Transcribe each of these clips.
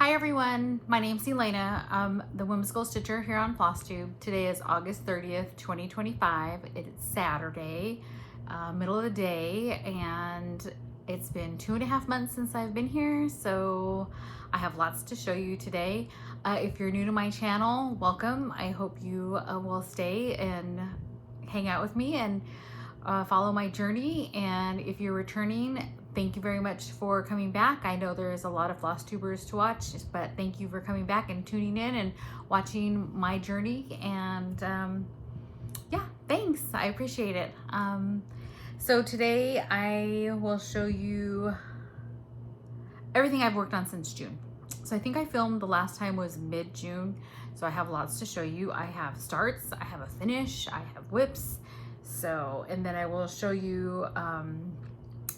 Hi everyone, my name's Elaina. I'm the whimsical stitcher here on Flosstube. Today is August 30th, 2025. It's Saturday, middle of the day, and it's been 2.5 months since I've been here, so I have lots to show you today. If you're new to my channel, welcome. I hope you will stay and hang out with me and follow my journey. And if you're returning, thank you very much for coming back. I know there's a lot of Flosstubers to watch, but thank you for coming back and tuning in and watching my journey. And yeah, thanks. I appreciate it. So today I will show you everything I've worked on since June. So I think I filmed the last time was mid-June. So I have lots to show you. I have starts, I have a finish, I have WIPS. So, and then I will show you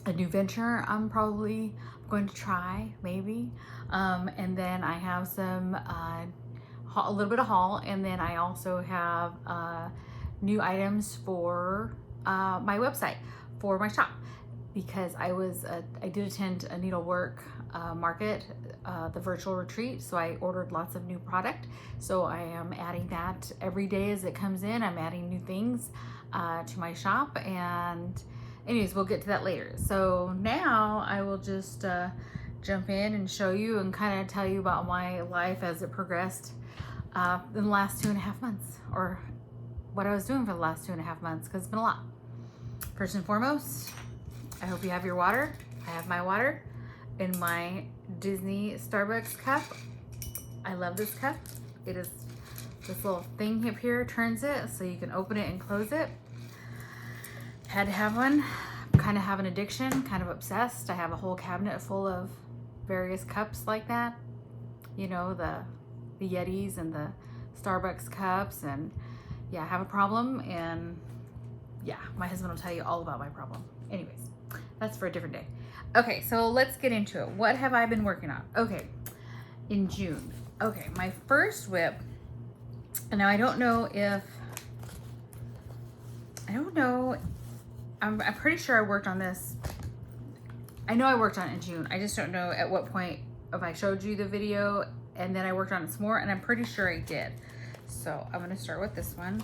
a new venture I'm probably going to try, maybe. And then I have some, a little bit of haul, and then I also have new items for my website, for my shop, because I did attend a needlework market, the virtual retreat, so I ordered lots of new product. So I am adding that every day as it comes in. I'm adding new things to my shop, and anyways, we'll get to that later. So now I will just jump in and show you and kind of tell you about my life as it progressed in the last 2.5 months, or what I was doing for the last 2.5 months, because it's been a lot. First and foremost, I hope you have your water. I have my water in my Disney Starbucks cup. I love this cup. It is this little thing up here, turns it so you can open it and close it. Had to have one. Kind of have an addiction, kind of obsessed. I have a whole cabinet full of various cups like that. You know, the Yetis and the Starbucks cups, and yeah, I have a problem, and yeah, my husband will tell you all about my problem. Anyways, that's for a different day. Okay, so let's get into it. What have I been working on? Okay, in June. Okay, my first WIP, and now I don't know, I'm pretty sure I worked on this. I know I worked on it in June. I just don't know at what point, if I showed you the video and then I worked on it some more, and I'm pretty sure I did. So I'm gonna start with this one.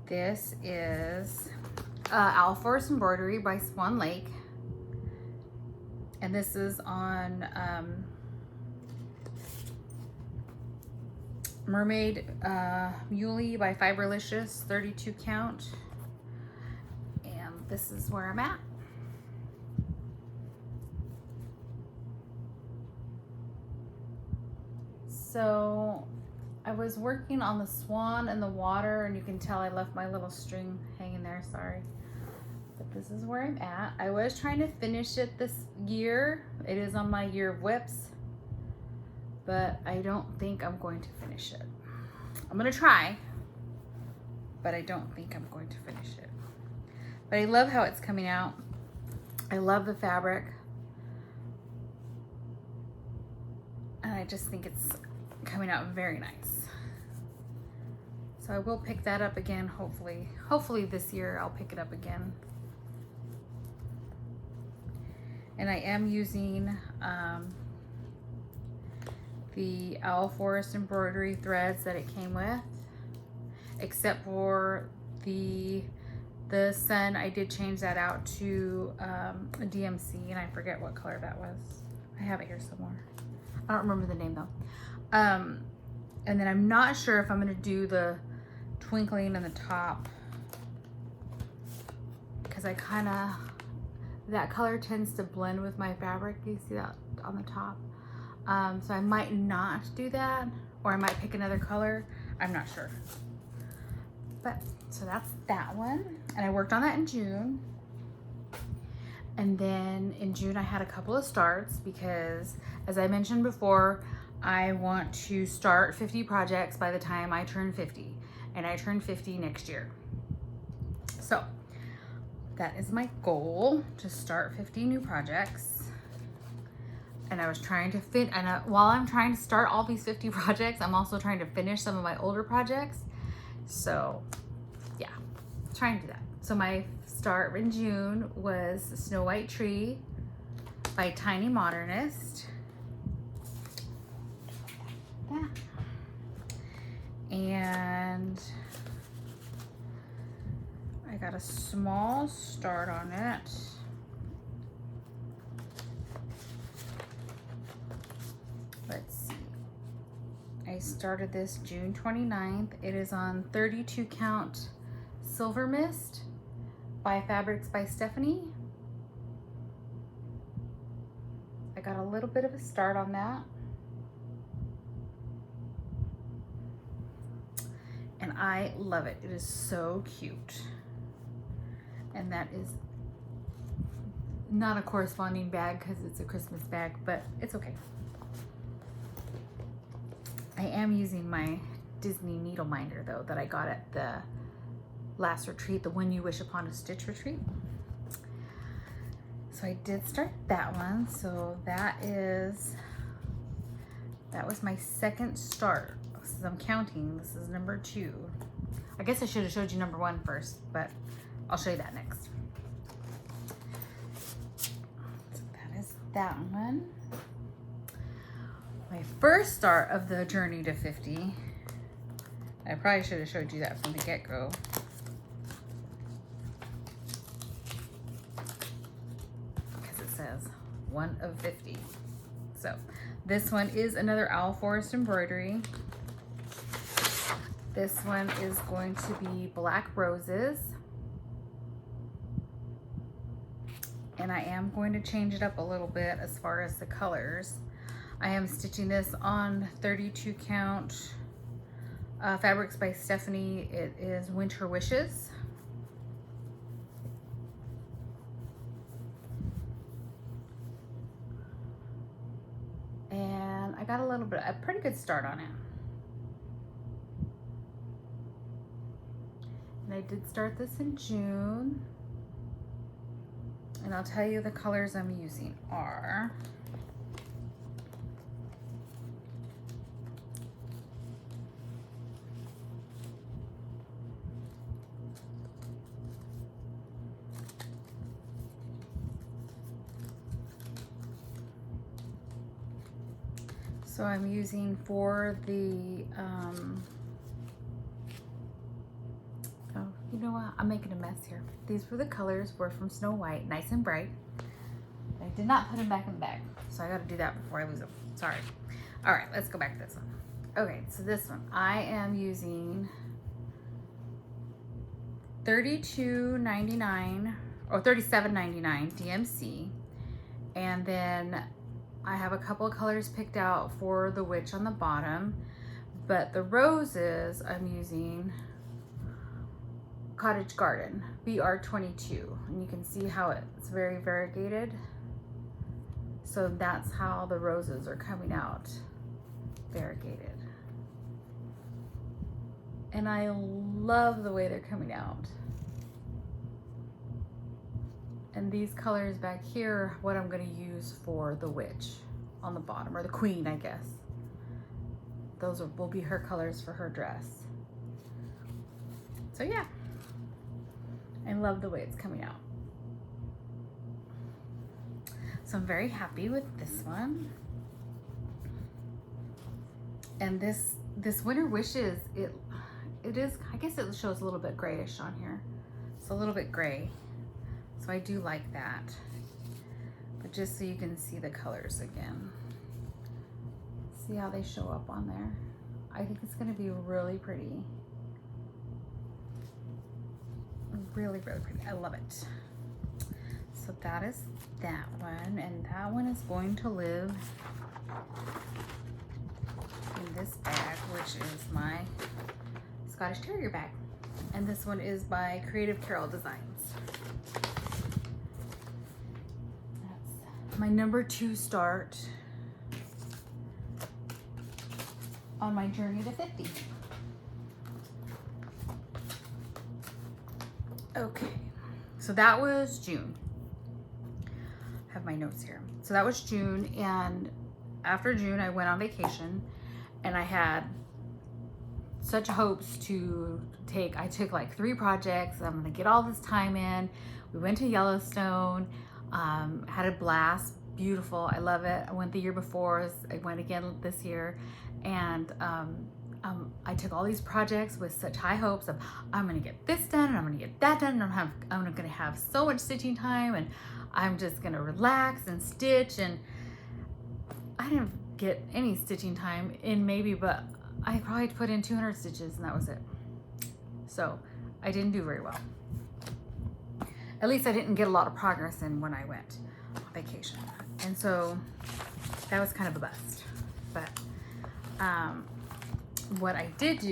This is Owl Forest Embroidery by Swan Lake. And this is on Mermaid Muley by Fiberlicious, 32 count. And this is where I'm at. So I was working on the swan in the water, and you can tell I left my little string hanging there, sorry. But this is where I'm at. I was trying to finish it this year. It is on my year of WIPS, but I don't think I'm going to finish it. I'm gonna try, but I don't think I'm going to finish it. But I love how it's coming out. I love the fabric. And I just think it's coming out very nice. So I will pick that up again, hopefully. Hopefully this year I'll pick it up again. And I am using the Owl Forest embroidery threads that it came with, except for the sun. I did change that out to a DMC, and I forget what color that was. I have it here somewhere. I don't remember the name though. And then I'm not sure if I'm gonna do the twinkling in the top, because that color tends to blend with my fabric. You see that on the top? So I might not do that, or I might pick another color. I'm not sure. But, so that's that one. And I worked on that in June. And then in June I had a couple of starts, because as I mentioned before, I want to start 50 projects by the time I turn 50. And I turn 50 next year. So that is my goal, to start 50 new projects. And I was trying to while I'm trying to start all these 50 projects, I'm also trying to finish some of my older projects. So yeah, trying to do that. So my start in June was Snow White Tree by Tiny Modernist. a small start on it. Let's see. I started this June 29th. It is on 32 count Silver Mist by Fabrics by Stephanie. I got a little bit of a start on that. And I love it. It is so cute. And that is not a corresponding bag because it's a Christmas bag, but it's okay. I am using my Disney needle minder though that I got at the last retreat, the When You Wish Upon a Stitch retreat. So I did start that one. So that was my second start. As I'm counting, this is number 2. I guess I should have showed you number 1 first, but I'll show you that next. So that is that one. My first start of the journey to 50. I probably should have showed you that from the get-go. Because it says 1 of 50. So this one is another Owl Forest embroidery. This one is going to be Black Roses. And I am going to change it up a little bit as far as the colors. I am stitching this on 32 count Fabrics by Stephanie. It is Winter Wishes. And I got a pretty good start on it. And I did start this in June. And I'll tell you the colors I'm using are so I'm using for the oh, you know what? I'm making a mess here. These were the colors, were from Snow White, nice and bright. I did not put them back in the bag, so I got to do that before I lose them. Sorry. All right, let's go back to this one. Okay, so this one, I am using $32.99 or $37.99 DMC, and then I have a couple of colors picked out for the witch on the bottom, but the roses I'm using Cottage Garden BR22, and you can see how it's very variegated. So that's how the roses are coming out, variegated. And I love the way they're coming out. And these colors back here are what I'm going to use for the witch on the bottom, or the queen, I guess. Those will be her colors for her dress. So yeah. I love the way it's coming out. So I'm very happy with this one. And this Winter Wishes, it is, I guess it shows a little bit grayish on here. It's a little bit gray. So I do like that. But just so you can see the colors again. See how they show up on there? I think it's gonna be really pretty. Really, really pretty. I love it. So that is that one, and that one is going to live in this bag, which is my Scottish Terrier bag. And this one is by Creative Carol Designs. That's my number 2 start on my journey to 50. Okay, so that was June. I have my notes here. So that was June, and after June, I went on vacation, and I had such hopes to take, I took like 3 projects. I'm gonna get all this time in. We went to Yellowstone, had a blast, beautiful, I love it. I went the year before, I went again this year, and I took all these projects with such high hopes of I'm gonna get this done and I'm gonna get that done and I'm gonna have so much stitching time and I'm just gonna relax and stitch, and I didn't get any stitching time in maybe, but I probably put in 200 stitches and that was it. So I didn't do very well. At least I didn't get a lot of progress in when I went on vacation. And so that was kind of a bust. But what I did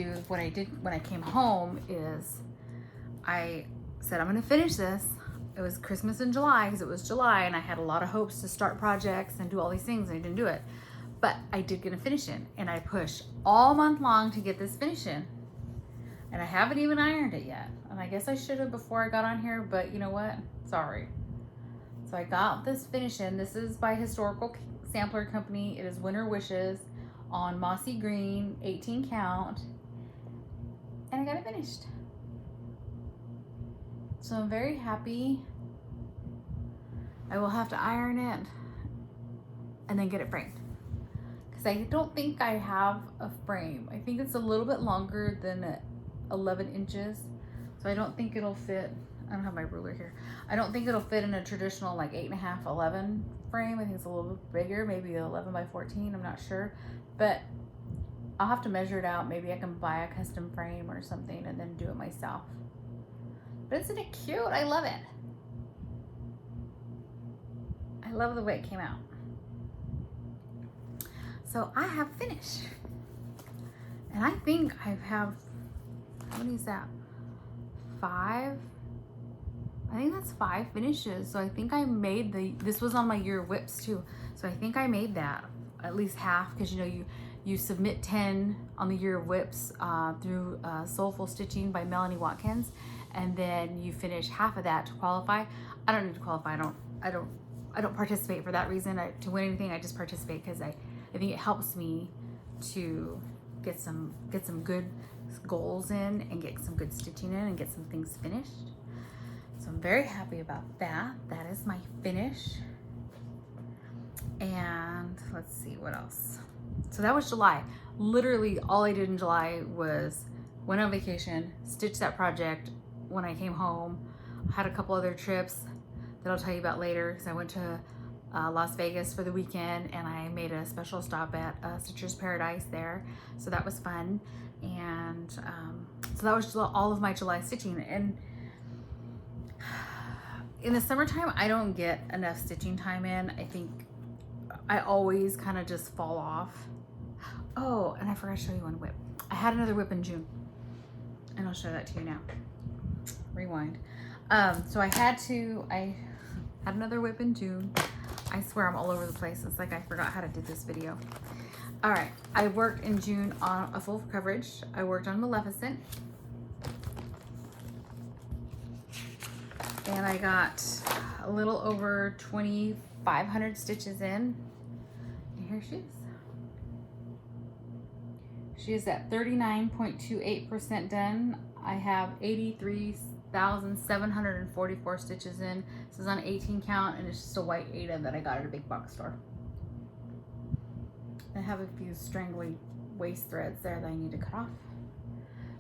when I came home is I said, I'm gonna finish this. It was Christmas in July because it was July and I had a lot of hopes to start projects and do all these things and I didn't do it. But I did get a finish in and I pushed all month long to get this finish in. And I haven't even ironed it yet. And I guess I should have before I got on here, but you know what? Sorry. So I got this finish in. This is by Historical Sampler Company. It is Winter Wishes on Mossy Green, 18 count. And I got it finished. So I'm very happy. I will have to iron it and then get it framed. Because I don't think I have a frame. I think it's a little bit longer than 11 inches. So I don't think it'll fit. I don't have my ruler here. I don't think it'll fit in a traditional like 8.5, 11 frame. I think it's a little bit bigger, maybe 11 by 14. I'm not sure. But I'll have to measure it out. Maybe I can buy a custom frame or something and then do it myself. But isn't it cute? I love it. I love the way it came out. So I have finished. And I think I have, how many is that? 5? I think that's 5 finishes. So I think I made this was on my year of WIPS too. So I think I made that at least half, because you know you submit 10 on the year of WIPS through Soulful Stitching by Melanie Watkins, and then you finish half of that to qualify. I don't need to qualify. I don't participate for that reason. To win anything, I just participate because I think it helps me to get some good goals in and get some good stitching in and get some things finished. So I'm very happy about that. That is my finish. And let's see what else. So that was July. Literally all I did in July was went on vacation, stitched that project. When I came home, I had a couple other trips that I'll tell you about later, because I went to Las Vegas for the weekend and I made a special stop at Stitcher's Paradise there. So that was fun. And so that was all of my July stitching. And in the summertime, I don't get enough stitching time in. I think I always kind of just fall off. Oh, and I forgot to show you one WIP. I had another WIP in June, and I'll show that to you now. Rewind. So I had another WIP in June. I swear I'm all over the place. It's like I forgot how to do this video. All right, I worked in June on a full coverage. I worked on Maleficent. And I got a little over 2,500 stitches in. And here she is. She is at 39.28% done. I have 83,744 stitches in. This is on 18 count, and it's just a white Ada that I got at a big box store. I have a few strangly waist threads there that I need to cut off.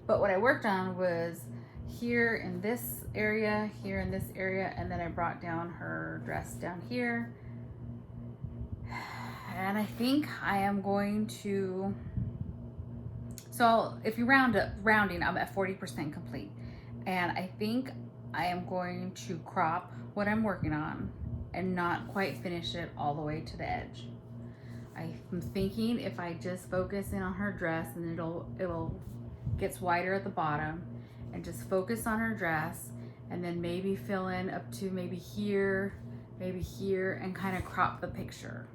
But what I worked on was here in this area, here in this area, and then I brought down her dress down here. And I think I am going to, so if you rounding, I'm at 40% complete. And I think I am going to crop what I'm working on and not quite finish it all the way to the edge. I'm thinking if I just focus in on her dress, and it'll gets wider at the bottom, and just focus on her dress, and then maybe fill in up to maybe here, and kind of crop the picture.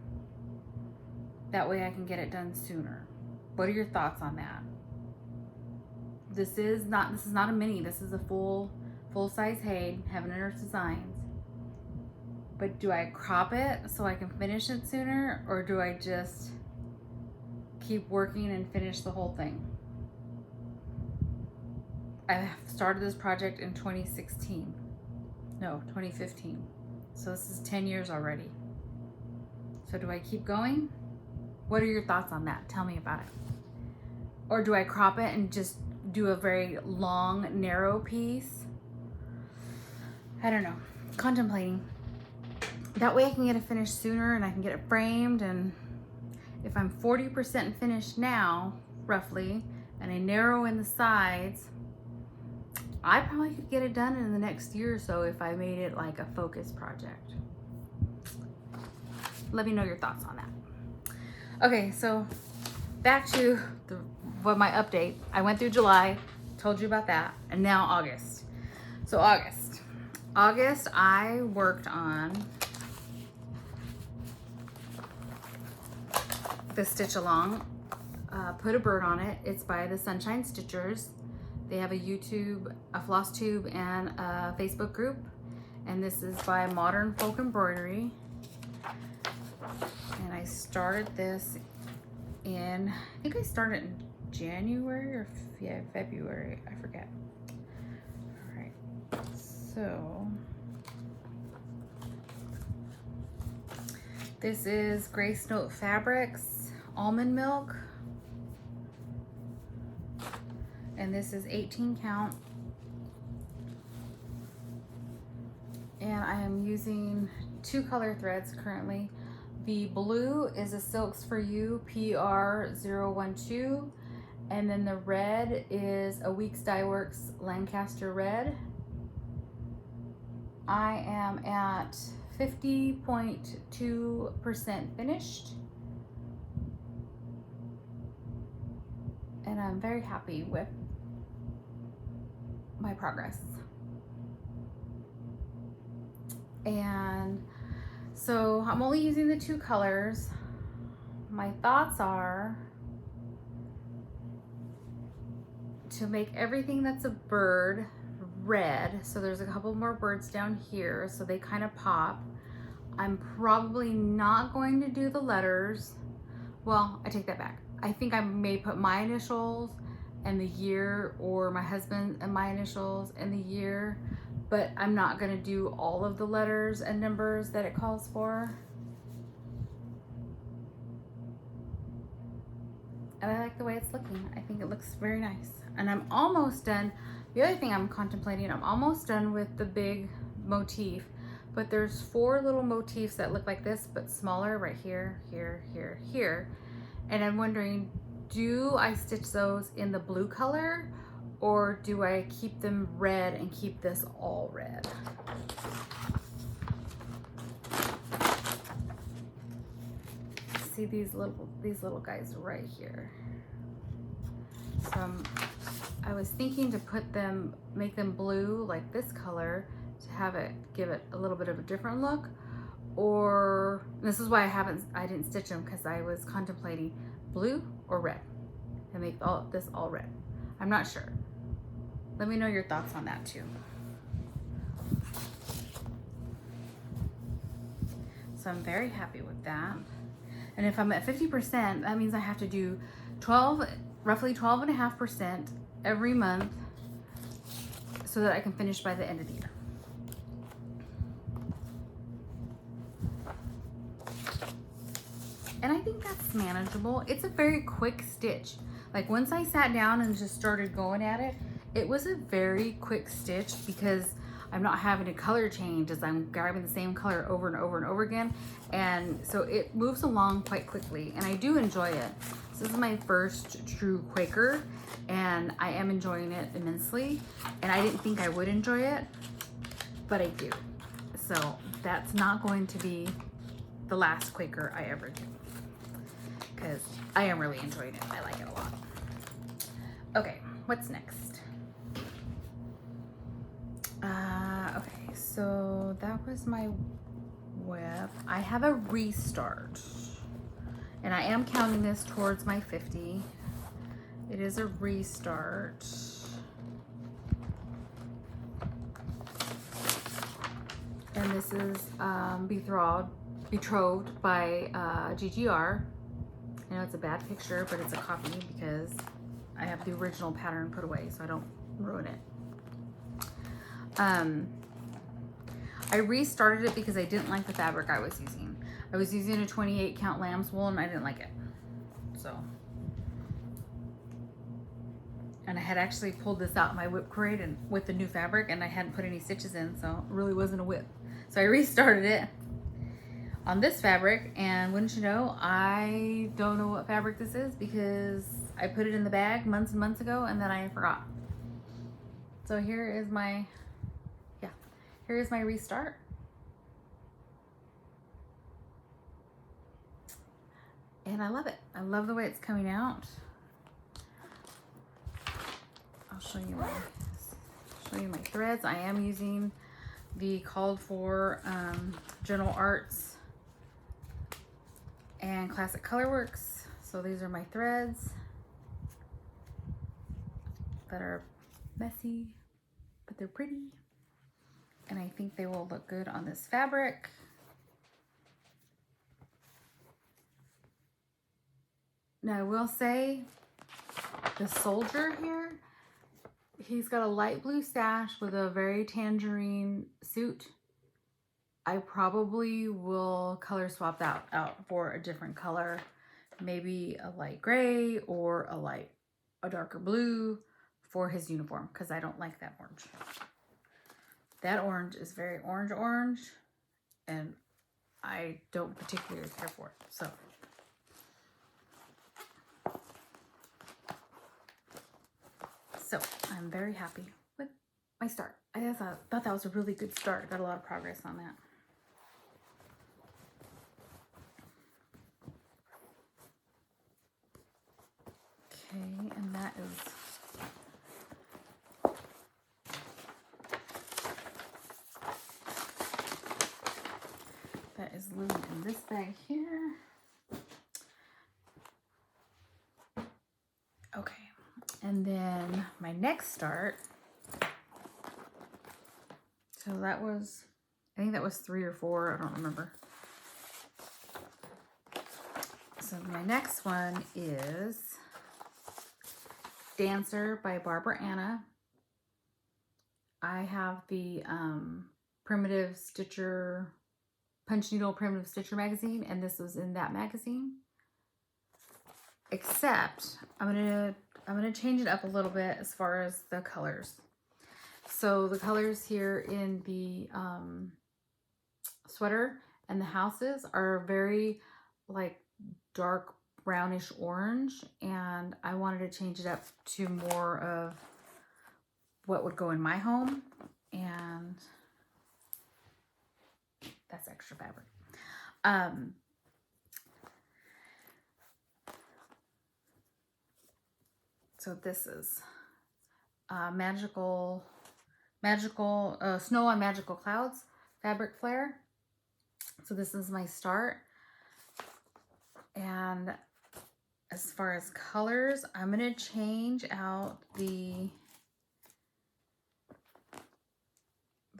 That way I can get it done sooner. What are your thoughts on that? This is not a mini. This is a full-size HAED, Heaven and Earth Designs. But do I crop it so I can finish it sooner, or do I just keep working and finish the whole thing? I started this project in 2015. So this is 10 years already. So do I keep going? What are your thoughts on that? Tell me about it. Or do I crop it and just do a very long, narrow piece? I don't know. Contemplating. That way I can get it finished sooner and I can get it framed. And if I'm 40% finished now, roughly, and I narrow in the sides, I probably could get it done in the next year or so if I made it like a focus project. Let me know your thoughts on that. Okay, so back to my update. I went through July, told you about that, and now August. So August I worked on the Stitch Along, put a bird on it. It's by the Sunshine Stitchers. They have a YouTube, a Flosstube, and a Facebook group. And this is by Modern Folk Embroidery. And I started this in, I think I started in January or February, I forget. All right, so this is Grace Note Fabrics Almond Milk, and this is 18 count, and I am using 2 color threads currently. The blue is a Silks for You PR012, and then the red is a Weeks Dye Works Lancaster Red. I am at 50.2% finished, and I'm very happy with my progress. And so I'm only using the 2 colors. My thoughts are to make everything that's a bird red. So there's a couple more birds down here, so they kind of pop. I'm probably not going to do the letters. Well, I take that back. I think I may put my initials and the year, or my husband and my initials and the year, but I'm not gonna do all of the letters and numbers that it calls for. And I like the way it's looking. I think it looks very nice. And I'm almost done. The other thing I'm contemplating, I'm almost done with the big motif, but there's 4 little motifs that look like this, but smaller, right here, here, here, here. And I'm wondering, do I stitch those in the blue color, or do I keep them red and keep this all red? See these little guys right here. So I was thinking to make them blue like this color to give it a little bit of a different look, or this is why I didn't stitch them, because I was contemplating blue or red and make this all red. I'm not sure. Let me know your thoughts on that too. So I'm very happy with that. And if I'm at 50%, that means I have to do roughly 12.5% every month so that I can finish by the end of the year. And I think that's manageable. It's a very quick stitch. Like once I sat down and just started going at it, it was a very quick stitch because I'm not having to color change as I'm grabbing the same color over and over and over again. And so it moves along quite quickly, and I do enjoy it. This is my first true Quaker, and I am enjoying it immensely. And I didn't think I would enjoy it, but I do. So that's not going to be the last Quaker I ever do, because I am really enjoying it. I like it a lot. Okay, what's next? Okay, so that was my web. I have a restart, and I am counting this towards my 50. It is a restart. And this is Betrothed by GigiR. I know it's a bad picture, but it's a copy because I have the original pattern put away so I don't ruin it. I restarted it because I didn't like the fabric I was using. I was using a 28 count lamb's wool and I didn't like it. So And I had actually pulled this out in my whip crate and with the new fabric, and I hadn't put any stitches in, so it really wasn't a whip. So I restarted it on this fabric, and wouldn't you know, I don't know what fabric this is because I put it in the bag months and months ago and then I forgot. So here is my restart. And I love it. I love the way it's coming out. I'll show you my threads. I am using the called for General Arts and Classic Colorworks. So these are my threads that are messy, but they're pretty. And I think they will look good on this fabric. Now I will say the soldier here, he's got a light blue sash with a very tangerine suit. I probably will color swap that out for a different color, maybe a light gray or a darker blue for his uniform, because I don't like that orange. That orange is very orange, and I don't particularly care for it. So I'm very happy with my start. I thought that was a really good start. Got a lot of progress on that. Okay, and that is glued in this bag here. Okay, and then my next start, so that was, I think that was 3 or 4, I don't remember. So my next one is Dancer by Barbara Anna. I have the Primitive Stitcher, Punch Needle Primitive Stitcher magazine, and this was in that magazine. Except I'm gonna change it up a little bit as far as the colors. So the colors here in the sweater and the houses are very like dark brownish orange, and I wanted to change it up to more of what would go in my home, and that's extra fabric. So this is magical Snow on Magical Clouds fabric flare. So this is my start. And as far as colors, I'm going to change out the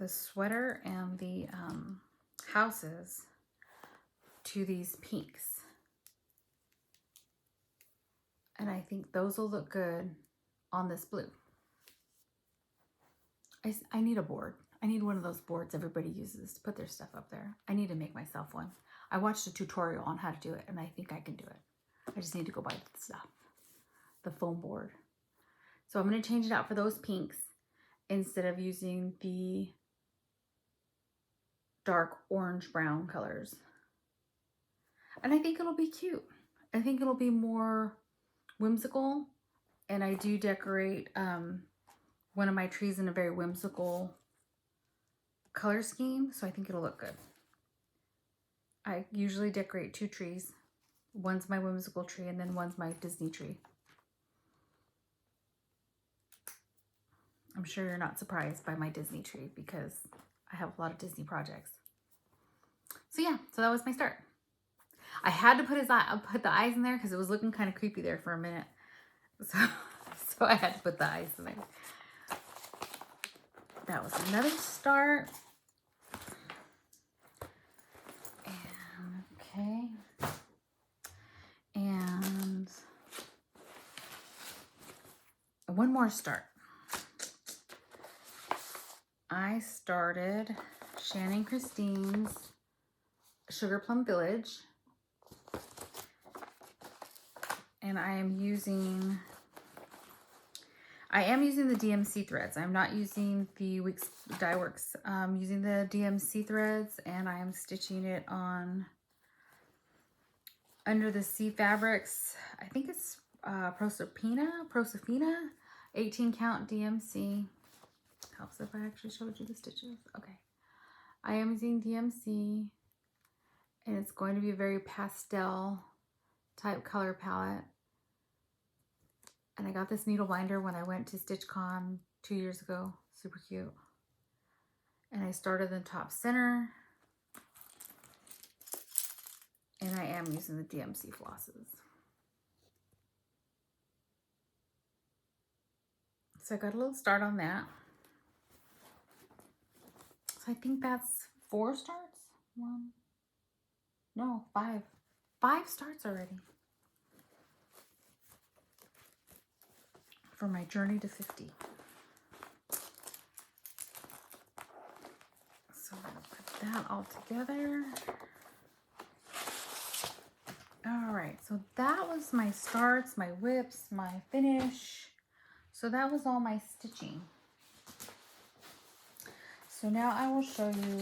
sweater and the houses to these pinks. And I think those will look good on this blue. I need a board. I need one of those boards everybody uses to put their stuff up there. I need to make myself one. I watched a tutorial on how to do it, and I think I can do it. I just need to go buy the stuff, the foam board. So I'm going to change it out for those pinks instead of using the dark orange brown colors. And I think it'll be cute. I think it'll be more whimsical. And I do decorate one of my trees in a very whimsical color scheme, so I think it'll look good. I usually decorate 2 trees. One's my whimsical tree, and then one's my Disney tree. I'm sure you're not surprised by my Disney tree because I have a lot of Disney projects. So yeah, so that was my start. I had to put the eyes in there because it was looking kind of creepy there for a minute. So I had to put the eyes in there. That was another start. And okay. And one more start. I started Shannon Christine's Sugar Plum Village. And I am using, I am using the DMC threads. I'm not using the WIPS dye works. I'm using the DMC threads, and I am stitching it on under the C fabrics. I think it's Proserpina, 18 count DMC. Helps if I actually showed you the stitches. Okay. I am using DMC, and it's going to be a very pastel type color palette. And I got this needle binder when I went to StitchCon 2 years ago. Super cute. And I started in the top center. And I am using the DMC flosses. So I got a little start on that. So I think that's 4 starts? 5. 5 starts already. For my journey to 50. So I'm gonna put that all together. All right, so that was my starts, my whips, my finish. So that was all my stitching. So now I will show you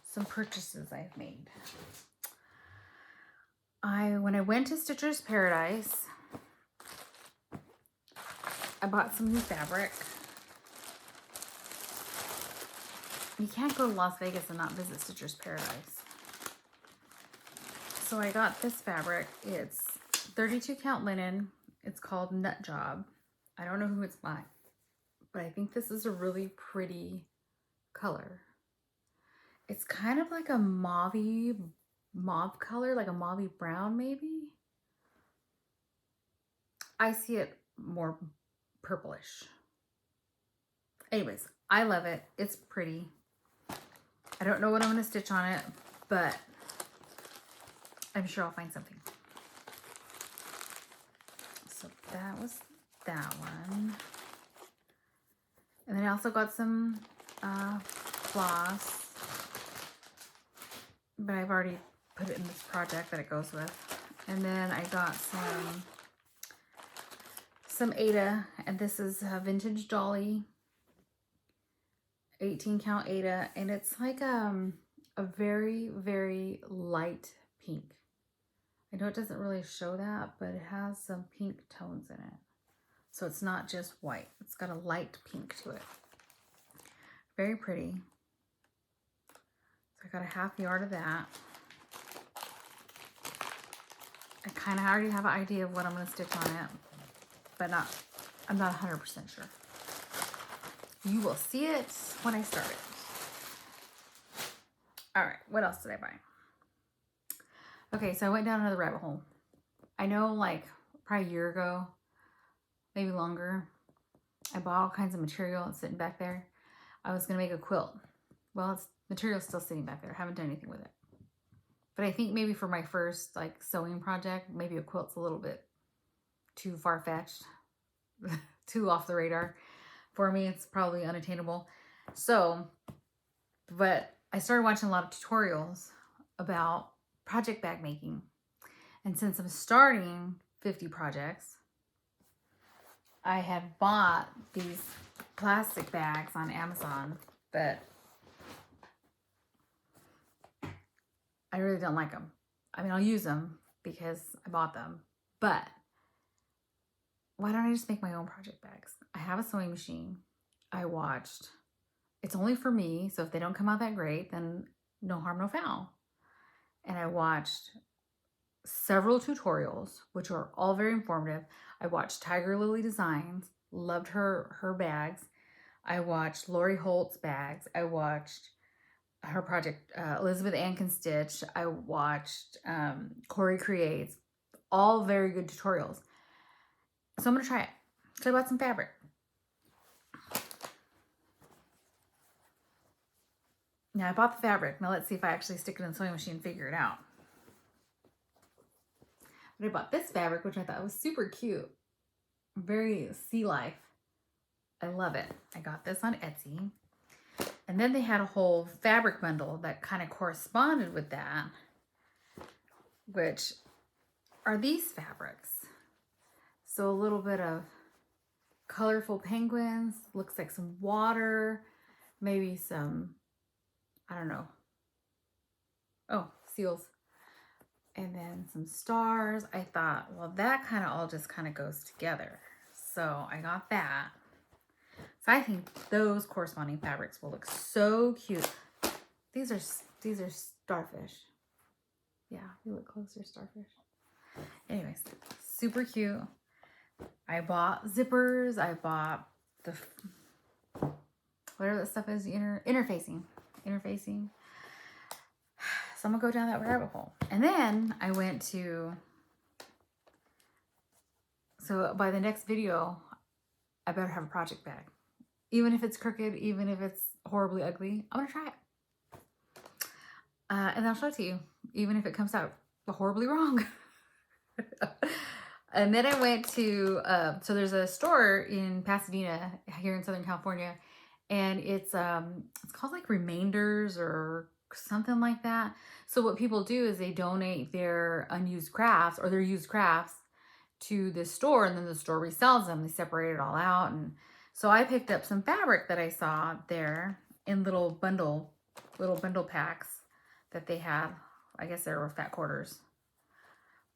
some purchases I've made. When I went to Stitcher's Paradise, I bought some new fabric. You can't go to Las Vegas and not visit Stitcher's Paradise. So I got this fabric. It's 32 count linen. It's called Nut Job. I don't know who it's by, but I think this is a really pretty color. It's kind of like a mauve color, like a mauvey brown maybe. I see it more purplish. Anyways, I love it. It's pretty. I don't know what I'm going to stitch on it, but I'm sure I'll find something. So that was that one. And then I also got some floss, but I've already put it in this project that it goes with. And then I got some Aida, and this is a vintage dolly, 18 count Aida, and it's like a very, very light pink. I know it doesn't really show that, but it has some pink tones in it. So it's not just white. It's got a light pink to it. Very pretty. So I got a half yard of that. I kind of already have an idea of what I'm going to stitch on it, but I'm not 100% sure. You will see it when I start it. All right, what else did I buy? Okay, so I went down another rabbit hole. I know, like, probably a year ago, maybe longer, I bought all kinds of material. It's sitting back there. I was going to make a quilt. Well, material's still sitting back there. I haven't done anything with it. But I think maybe for my first, like, sewing project, maybe a quilt's a little bit too far-fetched, too off the radar. For me, it's probably unattainable. So, but I started watching a lot of tutorials about project bag making. And since I'm starting 50 projects, I had bought these plastic bags on Amazon, but I really don't like them. I mean, I'll use them because I bought them, but why don't I just make my own project bags? I have a sewing machine. I watched. It's only for me, so if they don't come out that great, then no harm, no foul. And I watched several tutorials, which are all very informative. I watched Tiger Lily Designs, loved her bags. I watched Lori Holt's bags. I watched her project, Elizabeth Ann Can Stitch. I watched Corey Creates, all very good tutorials. So I'm going to try it. So I bought some fabric. Now I bought the fabric. Now let's see if I actually stick it in the sewing machine and figure it out. But I bought this fabric, which I thought was super cute. Very sea life. I love it. I got this on Etsy. And then they had a whole fabric bundle that kind of corresponded with that, which are these fabrics. So a little bit of colorful penguins. Looks like some water, maybe some, I don't know. Oh, seals. And then some stars. I thought, well, that kind of all just kind of goes together. So I got that. So I think those corresponding fabrics will look so cute. These are starfish. Yeah, if you look closer, starfish. Anyways, super cute. I bought zippers. I bought the, whatever that stuff is, interfacing. So I'm gonna go down that rabbit hole. And then I went to, so by the next video, I better have a project bag. Even if it's crooked, even if it's horribly ugly, I'm gonna try it. And I'll show it to you, even if it comes out horribly wrong. And then I went to, so there's a store in Pasadena here in Southern California, and it's called like Remainders or something like that. So what people do is they donate their unused crafts or their used crafts to this store, and then the store resells them. They separate it all out. And so I picked up some fabric that I saw there in little bundle packs that they had. I guess they were fat quarters.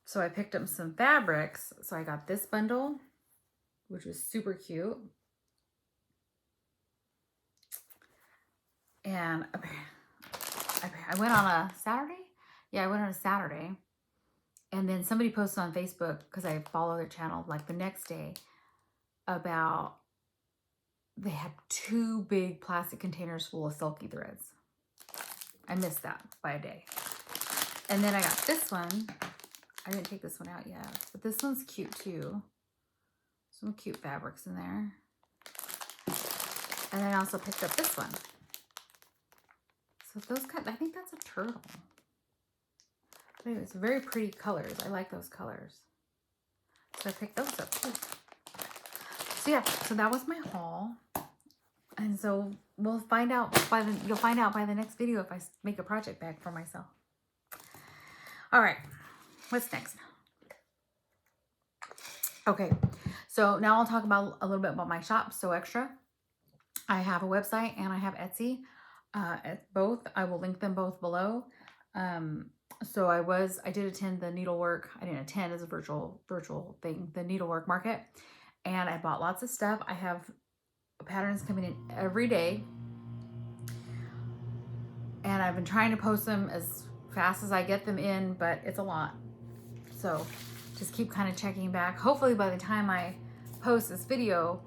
So I picked up some fabrics. So I got this bundle, which was super cute. And I went on a Saturday. Yeah, I went on a Saturday. And then somebody posted on Facebook, because I follow their channel, like the next day, about they had 2 big plastic containers full of silky threads. I missed that by a day. And then I got this one. I didn't take this one out yet, but this one's cute too. Some cute fabrics in there. And then I also picked up this one. So those I think that's a turtle. But anyways, very pretty colors. I like those colors. So I picked those up too. So yeah, so that was my haul. And so we'll find out you'll find out by the next video if I make a project bag for myself. All right, what's next? Okay, so now I'll talk about a little bit about my shop, So Xtra. I have a website and I have Etsy. Both. I will link them both below. So I did attend the needlework. I didn't attend as a virtual thing, the needlework market. And I bought lots of stuff. I have patterns coming in every day. And I've been trying to post them as fast as I get them in, but it's a lot. So just keep kind of checking back. Hopefully by the time I post this video,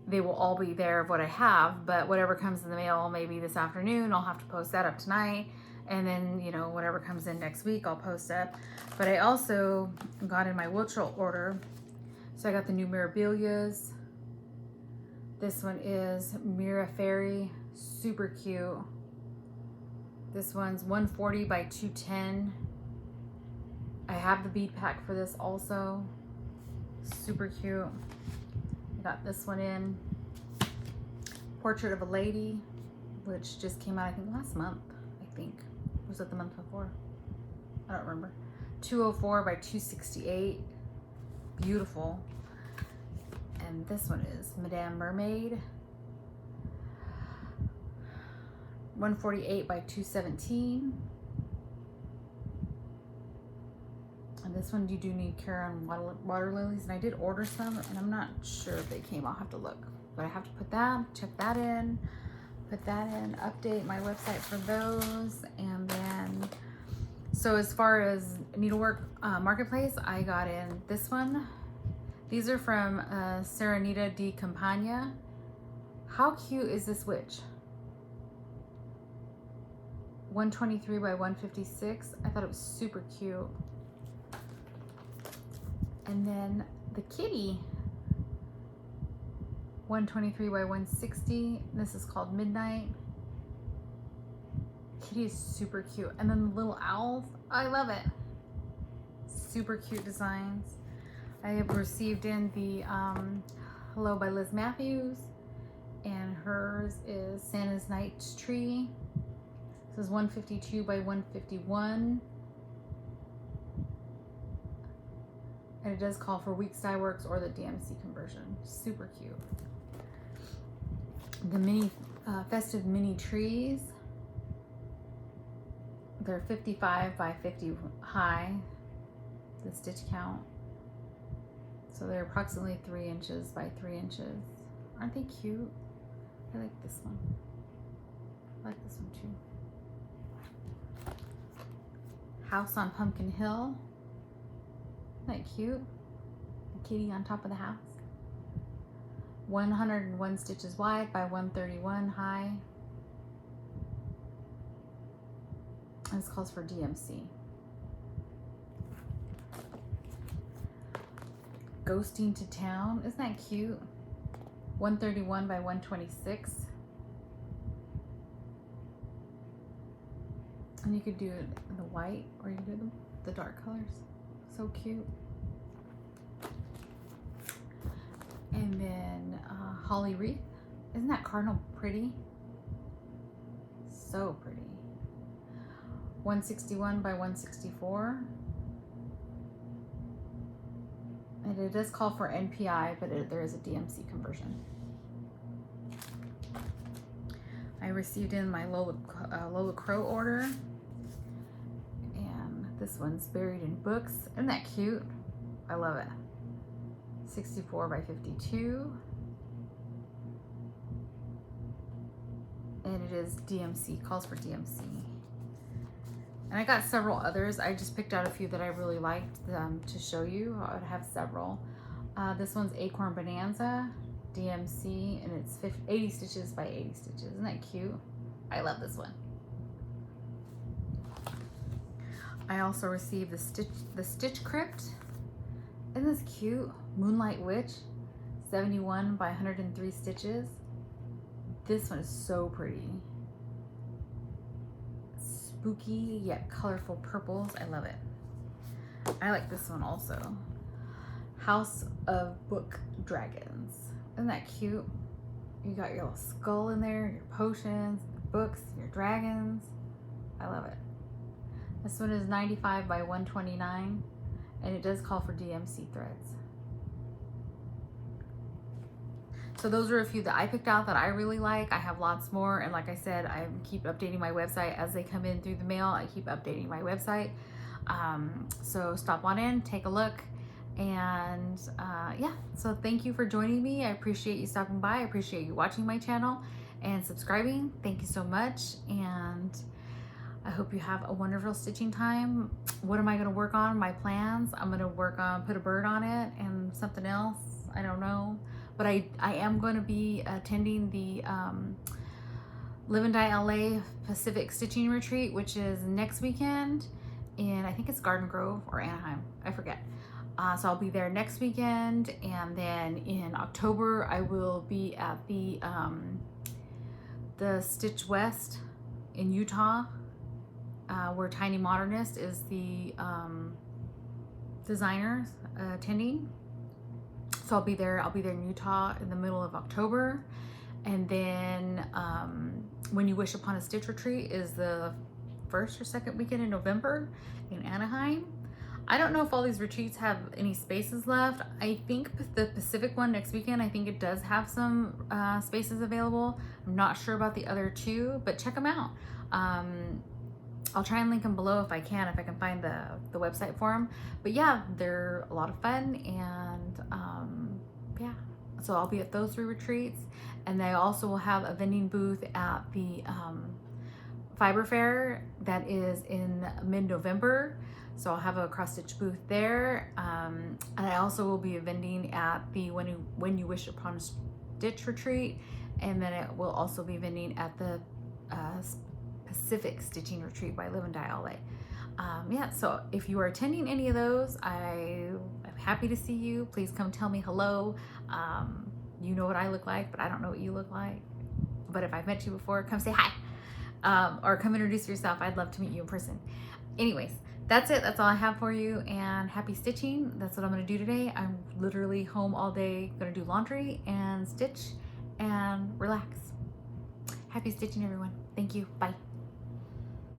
they will all be there of what I have, but whatever comes in the mail, maybe this afternoon, I'll have to post that up tonight. And then, you know, whatever comes in next week, I'll post up. But I also got in my Wiltshire order. So I got the new Mirabilias. This one is Mira Fairy, super cute. This one's 140 by 210. I have the bead pack for this also. Super cute. I got this one in. Portrait of a Lady, which just came out, I think, last month, I think. Or was it the month before? I don't remember. 204 by 268. Beautiful. And this one is Madame Mermaid. 148 by 217. And this one you do need Karen water lilies, and I did order some, and I'm not sure if they came. I'll have to look, but I have to put that, check that in, put that in, update my website for those. And then, so as far as needlework marketplace, I got in this one. These are from Serenita di Campagna. How cute is this witch? 123 by 156. I thought it was super cute. And then the kitty, 123 by 160. This is called Midnight. Kitty is super cute. And then the little owls, I love it. Super cute designs. I have received in the Hello by Liz Matthews, and hers is Santa's Night Tree. This is 152 by 151. And it does call for weak dye works or the DMC conversion. Super cute. The mini festive mini trees. They're 55 by 50 high, the stitch count. So they're approximately 3 inches by 3 inches. Aren't they cute? I like this one. I like this one too. House on Pumpkin Hill. Isn't that cute? A kitty on top of the house. 101 stitches wide by 131 high. And this calls for DMC. Ghosting to Town. Isn't that cute? 131 by 126. And you could do it in the white or you could do the dark colors. So cute. And then Holly Wreath. Isn't that cardinal pretty? So pretty. 161 by 164. And it does call for NPI, but there is a DMC conversion. I received in my Lola Crow order. And this one's Buried in Books. Isn't that cute? I love it. 64 by 52. And it is DMC, calls for DMC. And I got several others. I just picked out a few that I really liked to show you. I would have several. This one's Acorn Bonanza, DMC, and it's 80 stitches by 80 stitches. Isn't that cute? I love this one. I also received the Stitch Crypt. Isn't this cute? Moonlight Witch, 71 by 103 stitches. This one is so pretty. Spooky yet colorful purples. I love it. I like this one also. House of Book Dragons. Isn't that cute? You got your little skull in there, your potions, books, your dragons. I love it. This one is 95 by 129 and it does call for DMC threads. So those are a few that I picked out that I really like. I have lots more, and like I said, I keep updating my website as they come in through the mail. I keep updating my website. So stop on in, take a look, and yeah, so thank you for joining me. I appreciate you stopping by. I appreciate you watching my channel and subscribing. Thank you so much, and I hope you have a wonderful stitching time. What am I gonna work on? My plans. I'm gonna work on, put a bird on it and something else. I don't know. But I am going to be attending the Live and Die LA Pacific Stitching Retreat, which is next weekend in, I think it's Garden Grove or Anaheim, I forget. So I'll be there next weekend, and then in October I will be at the Stitch West in Utah, where Tiny Modernist is the designer attending. So I'll be there in Utah in the middle of October. And then When You Wish Upon a Stitch Retreat is the first or second weekend in November in Anaheim. I don't know if all these retreats have any spaces left. I think the Pacific one next weekend, I think it does have some spaces available. I'm not sure about the other two, but check them out. I'll try and link them below if I can find the website for them. But yeah, they're a lot of fun, and yeah. So I'll be at those 3 retreats, and they also will have a vending booth at the Fiber Fair that is in mid-November. So I'll have a cross stitch booth there, and I also will be vending at the When You Wish Upon a Stitch Retreat, and then it will also be vending at the Pacific Stitching Retreat by Live and Die LA. Yeah, so if you are attending any of those, I'm happy to see you. Please come tell me hello. You know what I look like, but I don't know what you look like. But if I've met you before, come say hi, or come introduce yourself. I'd love to meet you in person. Anyways, that's it. That's all I have for you, and happy stitching. That's what I'm gonna do today. I'm literally home all day, gonna do laundry and stitch and relax. Happy stitching, everyone. Thank you. Bye.